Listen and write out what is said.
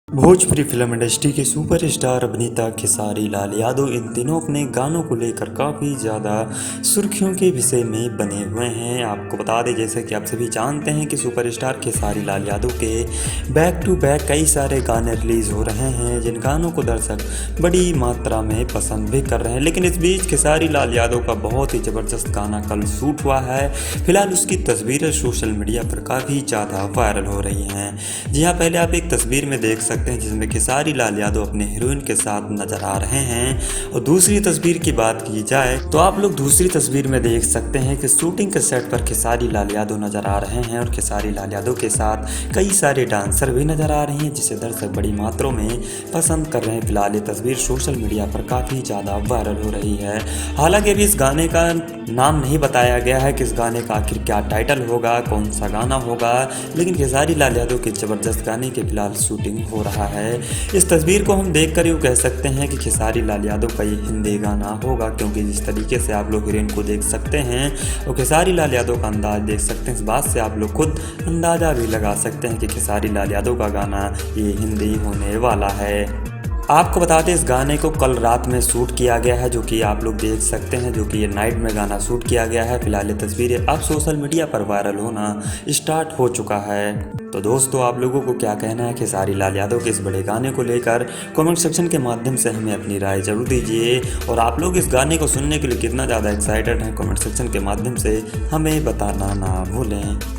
Bhojpuri film industry के superstar अभिनेता खेसारी लाल यादव इन दिनों अपने गानों को लेकर काफ़ी ज़्यादा सुर्खियों के विषय में बने हुए हैं। आपको बता दें, जैसे कि आप सभी जानते हैं कि सुपरस्टार खेसारी लाल यादव के बैक टू बैक कई सारे गाने रिलीज़ हो रहे हैं, जिन गानों को दर्शक बड़ी मात्रा में पसंद भी कर रहे हैं। लेकिन इस बीच खेसारी लाल यादव का बहुत ही ज़बरदस्त गाना कल शूट हुआ है। फिलहाल उसकी तस्वीरें सोशल मीडिया पर काफ़ी ज़्यादा वायरल हो रही हैं। जी हाँ, पहले आप एक तस्वीर में देख सकते हैं जिसमें खेसारी लाल यादव अपने हीरोइन के साथ नजर आ रहे हैं। और दूसरी तस्वीर की बात की जाए तो आप लोग दूसरी तस्वीर में देख सकते हैं कि शूटिंग के सेट पर खेसारी लाल यादव नजर आ रहे हैं और खेसारी लाल यादव के साथ कई सारे डांसर भी नजर आ रहे हैं, जिसे दर्शक बड़ी मात्रा में पसंद कर रहे हैं। फिलहाल ये तस्वीर सोशल मीडिया पर काफ़ी ज़्यादा वायरल हो रही है। हालांकि अभी इस गाने का नाम नहीं बताया गया है कि इस गाने का आखिर क्या टाइटल होगा, कौन सा गाना होगा, लेकिन खेसारी लाल यादव के ज़बरदस्त गाने के फिलहाल शूटिंग हो रहा है। इस तस्वीर को हम देखकर यूँ कह सकते हैं कि खेसारी लाल यादव का ये हिंदी गाना होगा, क्योंकि जिस तरीके से आप लोग हीरोइन को देख सकते हैं और खेसारी लाल यादव का अंदाज देख सकते हैं, इस बात से आप लोग खुद अंदाज़ा भी लगा सकते हैं कि खेसारी लाल यादव का गाना ये हिंदी होने वाला है। आपको बता दें, इस गाने को कल रात में शूट किया गया है, जो कि आप लोग देख सकते हैं, जो कि ये नाइट में गाना शूट किया गया है। फिलहाल ये तस्वीरें अब सोशल मीडिया पर वायरल होना स्टार्ट हो चुका है। तो दोस्तों, आप लोगों को क्या कहना है खेसारी लाल यादव के इस बड़े गाने को लेकर? कमेंट सेक्शन के माध्यम से हमें अपनी राय जरूर दीजिए। और आप लोग इस गाने को सुनने के लिए कितना ज़्यादा एक्साइटेड हैं, कमेंट सेक्शन के माध्यम से हमें बताना ना भूलें।